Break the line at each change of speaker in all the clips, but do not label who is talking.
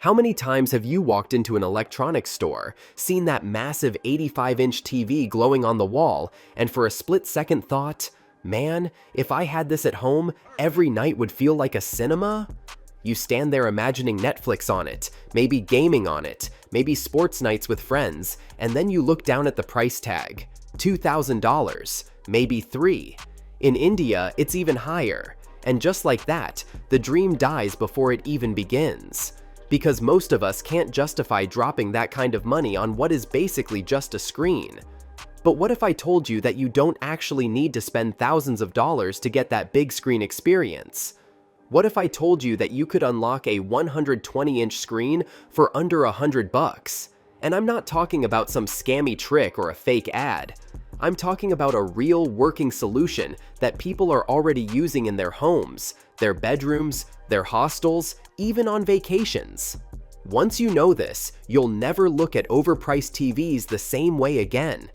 How many times have you walked into an electronics store, seen that massive 85-inch TV glowing on the wall, and for a split second thought, man, if I had this at home, every night would feel like a cinema? You stand there imagining Netflix on it, maybe gaming on it, maybe sports nights with friends, and then you look down at the price tag. $2,000, maybe $3,000. In India, it's even higher. And just like that, the dream dies before it even begins. Because most of us can't justify dropping that kind of money on what is basically just a screen. But what if I told you that you don't actually need to spend thousands of dollars to get that big screen experience? What if I told you that you could unlock a 120-inch screen for under $100? And I'm not talking about some scammy trick or a fake ad. I'm talking about a real working solution that people are already using in their homes, their bedrooms, their hostels, even on vacations. Once you know this, you'll never look at overpriced TVs the same way again.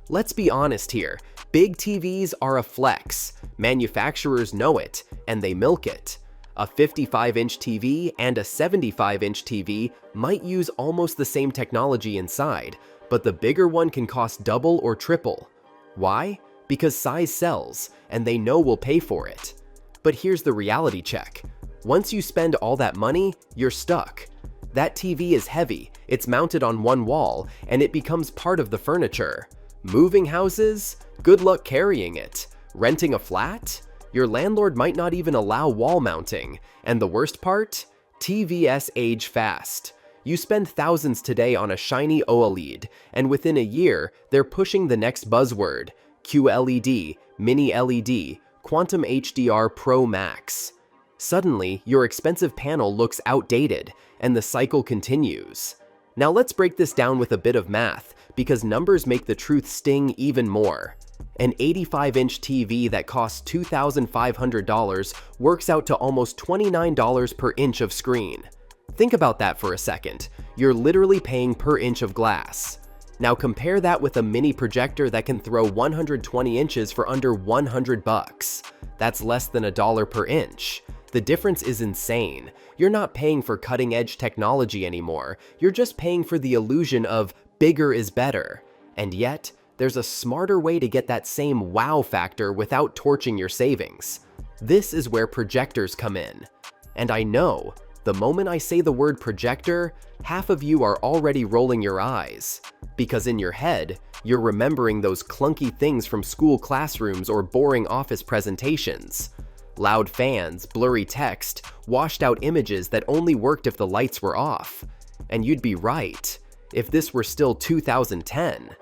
Let's be honest here, big TVs are a flex. Manufacturers know it, and they milk it. A 55-inch TV and a 75-inch TV might use almost the same technology inside, but the bigger one can cost double or triple. Why? Because size sells, and they know we'll pay for it. But here's the reality check. Once you spend all that money, you're stuck. That TV is heavy, it's mounted on one wall, and it becomes part of the furniture. Moving houses? Good luck carrying it. Renting a flat? Your landlord might not even allow wall mounting. And the worst part? TVs age fast. You spend thousands today on a shiny OLED, and within a year, they're pushing the next buzzword: QLED, Mini LED, Quantum HDR Pro Max. Suddenly, your expensive panel looks outdated, and the cycle continues. Now let's break this down with a bit of math, because numbers make the truth sting even more. An 85-inch TV that costs $2,500 works out to almost $29 per inch of screen. Think about that for a second. You're literally paying per inch of glass. Now compare that with a mini projector that can throw 120 inches for under $100. That's less than $1 per inch. The difference is insane. You're not paying for cutting-edge technology anymore. You're just paying for the illusion of bigger is better. And yet, there's a smarter way to get that same wow factor without torching your savings. This is where projectors come in. And I know, the moment I say the word projector, half of you are already rolling your eyes. Because in your head, you're remembering those clunky things from school classrooms or boring office presentations. Loud fans, blurry text, washed out images that only worked if the lights were off. And you'd be right, if this were still 2010.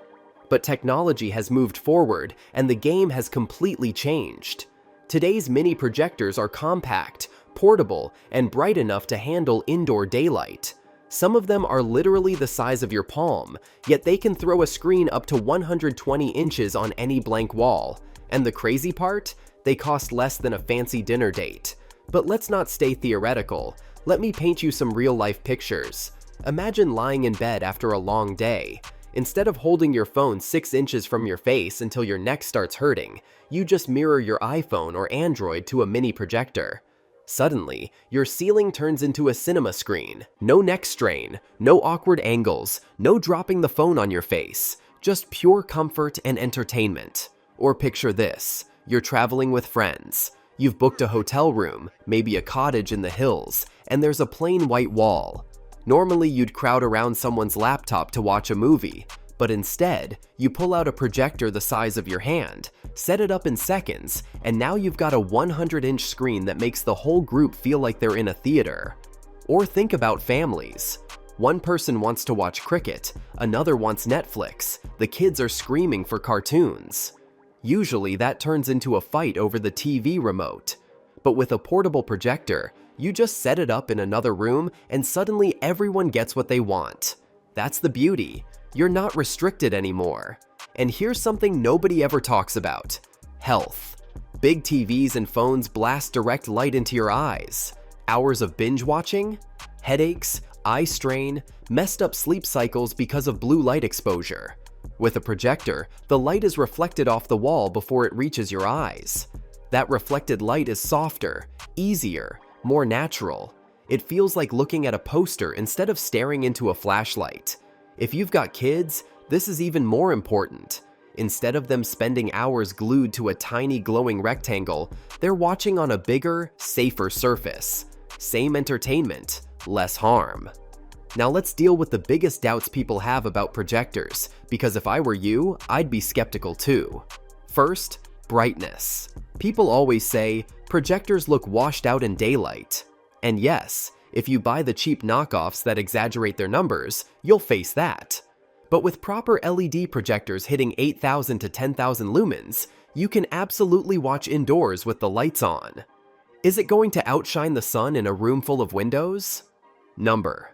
But technology has moved forward, and the game has completely changed. Today's mini projectors are compact, portable, and bright enough to handle indoor daylight. Some of them are literally the size of your palm, yet they can throw a screen up to 120 inches on any blank wall. And the crazy part? They cost less than a fancy dinner date. But let's not stay theoretical. Let me paint you some real-life pictures. Imagine lying in bed after a long day. Instead of holding your phone 6 inches from your face until your neck starts hurting, you just mirror your iPhone or Android to a mini projector. Suddenly, your ceiling turns into a cinema screen. No neck strain, no awkward angles, no dropping the phone on your face. Just pure comfort and entertainment. Or picture this. You're traveling with friends. You've booked a hotel room, maybe a cottage in the hills, and there's a plain white wall. Normally, you'd crowd around someone's laptop to watch a movie, but instead, you pull out a projector the size of your hand, set it up in seconds, and now you've got a 100-inch screen that makes the whole group feel like they're in a theater. Or think about families. One person wants to watch cricket, another wants Netflix, the kids are screaming for cartoons. Usually, that turns into a fight over the TV remote. But with a portable projector, you just set it up in another room and suddenly everyone gets what they want. That's the beauty. You're not restricted anymore. And here's something nobody ever talks about: health. Big TVs and phones blast direct light into your eyes. Hours of binge watching? Headaches, eye strain, messed up sleep cycles because of blue light exposure. With a projector, the light is reflected off the wall before it reaches your eyes. That reflected light is softer, easier, more natural. It feels like looking at a poster instead of staring into a flashlight. If you've got kids, this is even more important. Instead of them spending hours glued to a tiny glowing rectangle, they're watching on a bigger, safer surface. Same entertainment, less harm. Now let's deal with the biggest doubts people have about projectors, because if I were you, I'd be skeptical too. First, brightness. People always say, projectors look washed out in daylight. And yes, if you buy the cheap knockoffs that exaggerate their numbers, you'll face that. But with proper LED projectors hitting 8,000 to 10,000 lumens, you can absolutely watch indoors with the lights on. Is it going to outshine the sun in a room full of windows? Number.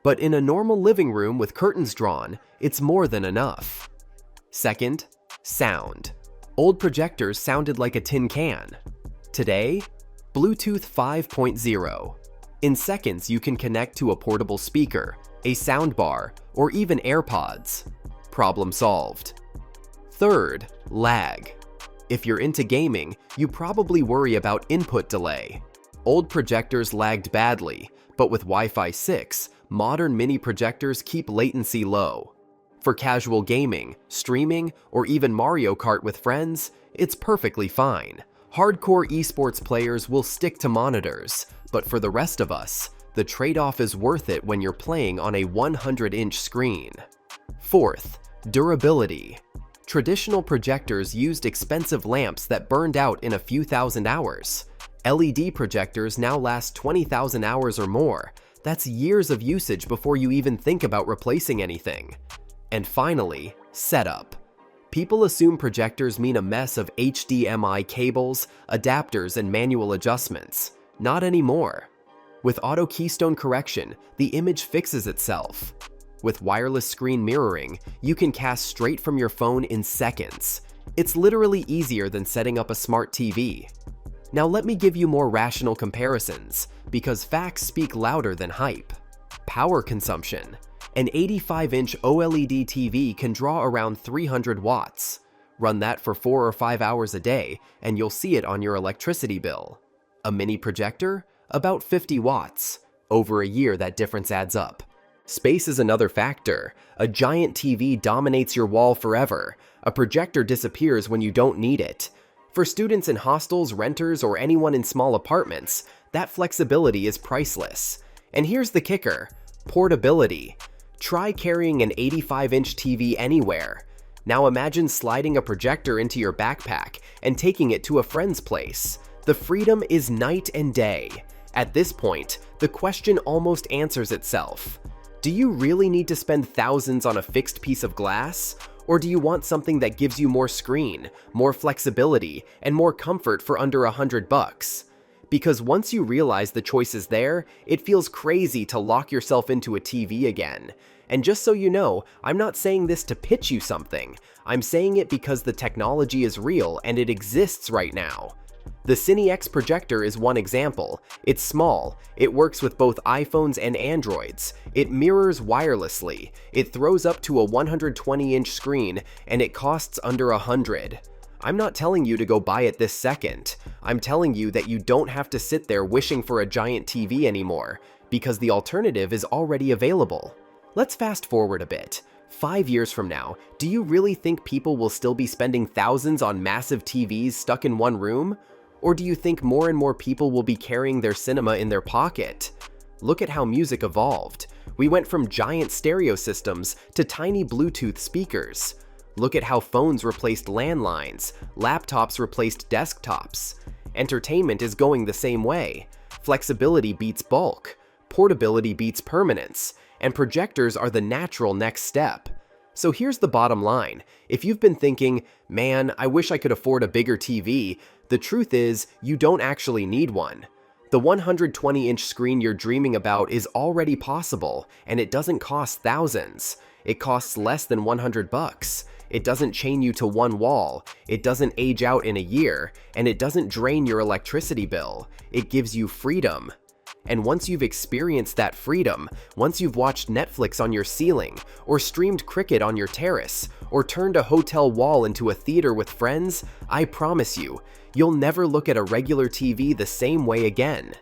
But in a normal living room with curtains drawn, it's more than enough. Second, sound. Old projectors sounded like a tin can. Today, Bluetooth 5.0. In seconds, you can connect to a portable speaker, a soundbar, or even AirPods. Problem solved. Third, lag. If you're into gaming, you probably worry about input delay. Old projectors lagged badly, but with Wi-Fi 6, modern mini projectors keep latency low. For casual gaming, streaming, or even Mario Kart with friends, it's perfectly fine. Hardcore esports players will stick to monitors, but for the rest of us, the trade-off is worth it when you're playing on a 100-inch screen. Fourth, durability. Traditional projectors used expensive lamps that burned out in a few thousand hours. LED projectors now last 20,000 hours or more. That's years of usage before you even think about replacing anything. And finally, setup. People assume projectors mean a mess of HDMI cables, adapters, and manual adjustments. Not anymore. With auto keystone correction, the image fixes itself. With wireless screen mirroring, you can cast straight from your phone in seconds. It's literally easier than setting up a smart TV. Now let me give you more rational comparisons, because facts speak louder than hype. Power consumption. An 85-inch OLED TV can draw around 300 watts. Run that for 4 or 5 hours a day, and you'll see it on your electricity bill. A mini projector? About 50 watts. Over a year, that difference adds up. Space is another factor. A giant TV dominates your wall forever. A projector disappears when you don't need it. For students in hostels, renters, or anyone in small apartments, that flexibility is priceless. And here's the kicker: portability. Try carrying an 85-inch TV anywhere. Now imagine sliding a projector into your backpack and taking it to a friend's place. The freedom is night and day. At this point, the question almost answers itself. Do you really need to spend thousands on a fixed piece of glass? Or do you want something that gives you more screen, more flexibility, and more comfort for under $100? Because once you realize the choice is there, it feels crazy to lock yourself into a TV again. And just so you know, I'm not saying this to pitch you something. I'm saying it because the technology is real and it exists right now. The CineX projector is one example. It's small, it works with both iPhones and Androids, it mirrors wirelessly, it throws up to a 120-inch screen, and it costs under $100. I'm not telling you to go buy it this second. I'm telling you that you don't have to sit there wishing for a giant TV anymore, because the alternative is already available. Let's fast forward a bit. 5 years from now, do you really think people will still be spending thousands on massive TVs stuck in one room? Or do you think more and more people will be carrying their cinema in their pocket? Look at how music evolved. We went from giant stereo systems to tiny Bluetooth speakers. Look at how phones replaced landlines, laptops replaced desktops. Entertainment is going the same way. Flexibility beats bulk, portability beats permanence, and projectors are the natural next step. So here's the bottom line. If you've been thinking, man, I wish I could afford a bigger TV, the truth is, you don't actually need one. The 120-inch screen you're dreaming about is already possible, and it doesn't cost thousands. It costs less than $100. It doesn't chain you to one wall, it doesn't age out in a year, and it doesn't drain your electricity bill. It gives you freedom. And once you've experienced that freedom, once you've watched Netflix on your ceiling, or streamed cricket on your terrace, or turned a hotel wall into a theater with friends, I promise you, you'll never look at a regular TV the same way again.